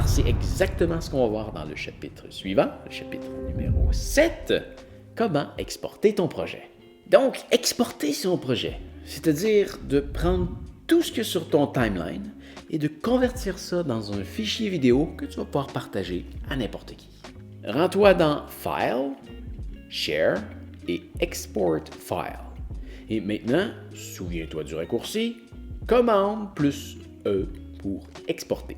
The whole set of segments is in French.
c'est exactement ce qu'on va voir dans le chapitre suivant, le chapitre numéro 7, comment exporter ton projet. Donc, exporter son projet, c'est-à-dire de prendre tout ce qu'il y a sur ton timeline et de convertir ça dans un fichier vidéo que tu vas pouvoir partager à n'importe qui. Rends-toi dans File, Share et Export File. Et maintenant, souviens-toi du raccourci Commande plus E pour exporter.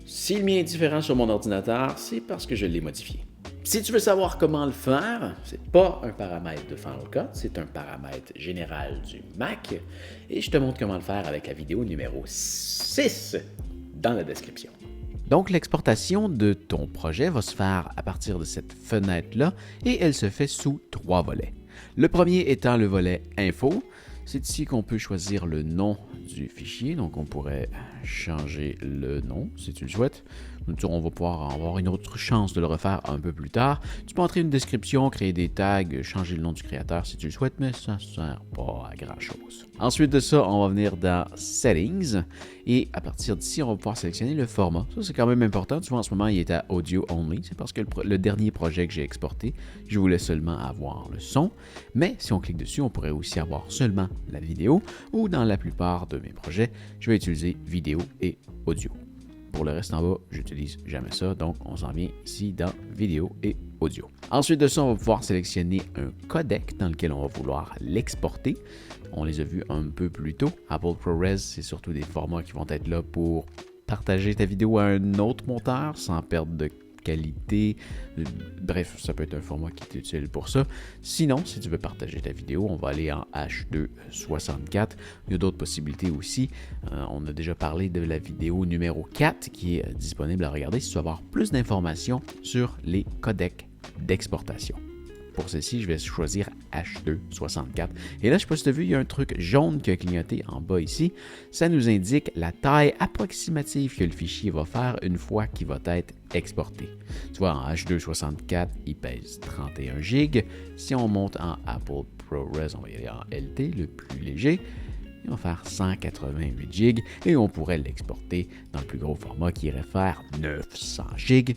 Si le mien est différent sur mon ordinateur, c'est parce que je l'ai modifié. Si tu veux savoir comment le faire, ce n'est pas un paramètre de Final Cut, c'est un paramètre général du Mac et je te montre comment le faire avec la vidéo numéro 6 dans la description. Donc, l'exportation de ton projet va se faire à partir de cette fenêtre-là et elle se fait sous 3 volets. Le premier étant le volet Info. C'est ici qu'on peut choisir le nom du fichier, donc on pourrait changer le nom si tu le souhaites. On va pouvoir avoir une autre chance de le refaire un peu plus tard. Tu peux entrer une description, créer des tags, changer le nom du créateur si tu le souhaites, mais ça ne sert pas à grand chose. Ensuite de ça, on va venir dans Settings et à partir d'ici, on va pouvoir sélectionner le format. Ça, c'est quand même important. Tu vois, en ce moment, il est à Audio Only. C'est parce que le dernier projet que j'ai exporté, je voulais seulement avoir le son. Mais si on clique dessus, on pourrait aussi avoir seulement la vidéo ou dans la plupart de mes projets, je vais utiliser vidéo et audio. Pour le reste en bas, j'utilise jamais ça, donc on s'en vient ici dans vidéo et audio. Ensuite de ça, on va pouvoir sélectionner un codec dans lequel on va vouloir l'exporter. On les a vus un peu plus tôt. Apple ProRes, c'est surtout des formats qui vont être là pour partager ta vidéo à un autre monteur sans perdre de qualité. Bref, ça peut être un format qui est utile pour ça. Sinon, si tu veux partager ta vidéo, on va aller en H264. Il y a d'autres possibilités aussi. On a déjà parlé de la vidéo numéro 4 qui est disponible à regarder si tu veux avoir plus d'informations sur les codecs d'exportation. Pour ceci, je vais choisir H264. Et là, je ne sais pas si tu as vu, il y a un truc jaune qui a clignoté en bas ici. Ça nous indique la taille approximative que le fichier va faire une fois qu'il va être exporté. Tu vois, en H264, il pèse 31 GB. Si on monte en Apple ProRes, on va y aller en LT, le plus léger. Il va faire 188 GB et on pourrait l'exporter dans le plus gros format qui irait faire 900 GB.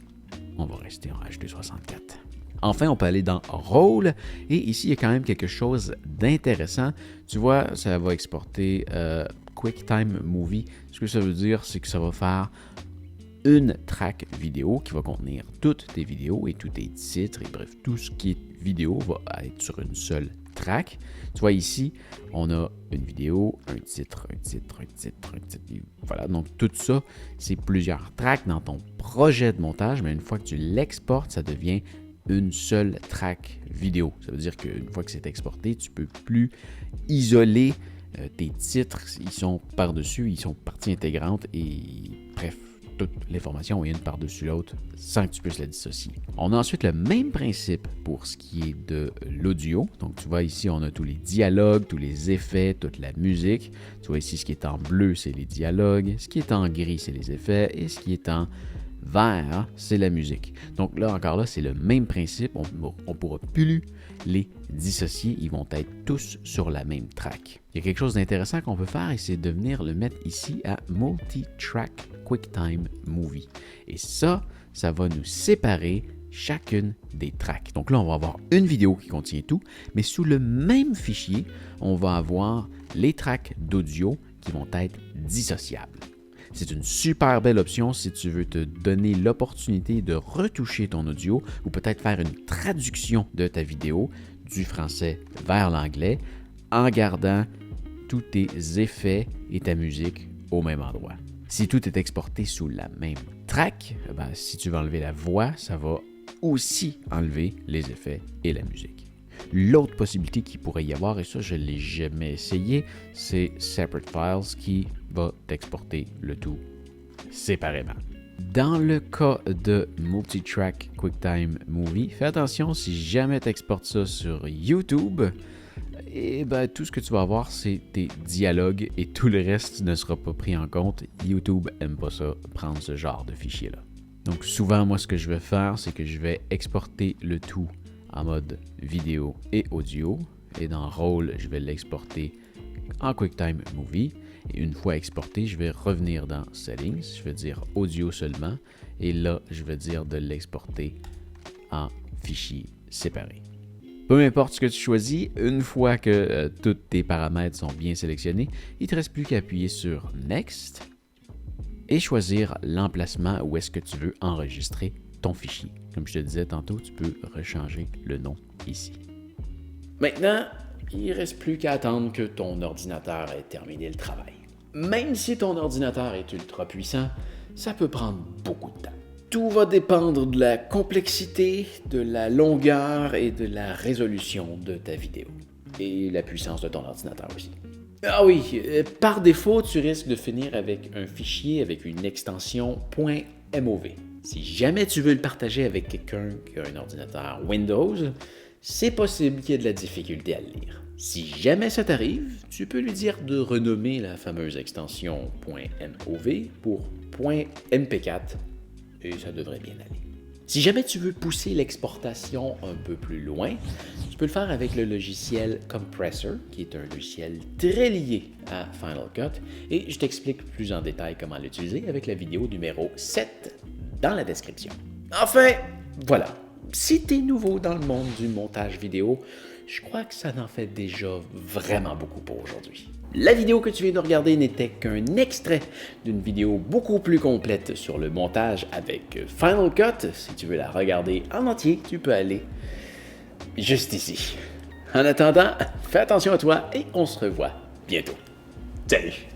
On va rester en H264. Enfin, on peut aller dans Rôle et ici, il y a quand même quelque chose d'intéressant. Tu vois, ça va exporter QuickTime Movie. Ce que ça veut dire, c'est que ça va faire une track vidéo qui va contenir toutes tes vidéos et tous tes titres et bref, tout ce qui est vidéo va être sur une seule track. Tu vois ici, on a une vidéo, un titre. Voilà, donc tout ça, c'est plusieurs tracks dans ton projet de montage, mais une fois que tu l'exportes, ça devient une seule track vidéo. Ça veut dire qu'une fois que c'est exporté, tu ne peux plus isoler tes titres. Ils sont par-dessus, ils sont partie intégrante et bref, toute l'information est une par-dessus l'autre sans que tu puisses la dissocier. On a ensuite le même principe pour ce qui est de l'audio. Donc tu vois ici, on a tous les dialogues, tous les effets, toute la musique. Tu vois ici, ce qui est en bleu, c'est les dialogues. Ce qui est en gris, c'est les effets. Et ce qui est en vert, c'est la musique. Donc là, encore là, c'est le même principe. On ne pourra plus les dissocier. Ils vont être tous sur la même track. Il y a quelque chose d'intéressant qu'on peut faire et c'est de venir le mettre ici à Multi-Track QuickTime Movie. Et ça va nous séparer chacune des tracks. Donc là, on va avoir une vidéo qui contient tout, mais sous le même fichier, on va avoir les tracks d'audio qui vont être dissociables. C'est une super belle option si tu veux te donner l'opportunité de retoucher ton audio ou peut-être faire une traduction de ta vidéo du français vers l'anglais en gardant tous tes effets et ta musique au même endroit. Si tout est exporté sous la même track, si tu veux enlever la voix, ça va aussi enlever les effets et la musique. L'autre possibilité qu'il pourrait y avoir, et ça je ne l'ai jamais essayé, c'est Separate Files qui va t'exporter le tout séparément. Dans le cas de Multi-Track QuickTime Movie, fais attention si jamais tu exportes ça sur YouTube, tout ce que tu vas avoir, c'est tes dialogues et tout le reste ne sera pas pris en compte. YouTube n'aime pas ça, prendre ce genre de fichier-là. Donc souvent, moi, ce que je vais faire, c'est que je vais exporter le tout en mode vidéo et audio. Et dans Rôle, je vais l'exporter en QuickTime Movie. Et une fois exporté, je vais revenir dans Settings, je vais dire Audio seulement, et là, je vais dire de l'exporter en fichier séparé. Peu importe ce que tu choisis, une fois que tous tes paramètres sont bien sélectionnés, il ne te reste plus qu'à appuyer sur Next et choisir l'emplacement où est-ce que tu veux enregistrer ton fichier. Comme je te disais tantôt, tu peux rechanger le nom ici. Maintenant, il ne reste plus qu'à attendre que ton ordinateur ait terminé le travail. Même si ton ordinateur est ultra puissant, ça peut prendre beaucoup de temps. Tout va dépendre de la complexité, de la longueur et de la résolution de ta vidéo. Et la puissance de ton ordinateur aussi. Ah oui, par défaut, tu risques de finir avec un fichier avec une extension .mov. Si jamais tu veux le partager avec quelqu'un qui a un ordinateur Windows, c'est possible qu'il y ait de la difficulté à le lire. Si jamais ça t'arrive, tu peux lui dire de renommer la fameuse extension .mov pour .mp4 et ça devrait bien aller. Si jamais tu veux pousser l'exportation un peu plus loin, tu peux le faire avec le logiciel Compressor, qui est un logiciel très lié à Final Cut, et je t'explique plus en détail comment l'utiliser avec la vidéo numéro 7 dans la description. Enfin, voilà. Si tu es nouveau dans le monde du montage vidéo, je crois que ça en fait déjà vraiment beaucoup pour aujourd'hui. La vidéo que tu viens de regarder n'était qu'un extrait d'une vidéo beaucoup plus complète sur le montage avec Final Cut. Si tu veux la regarder en entier, tu peux aller juste ici. En attendant, fais attention à toi et on se revoit bientôt. Salut!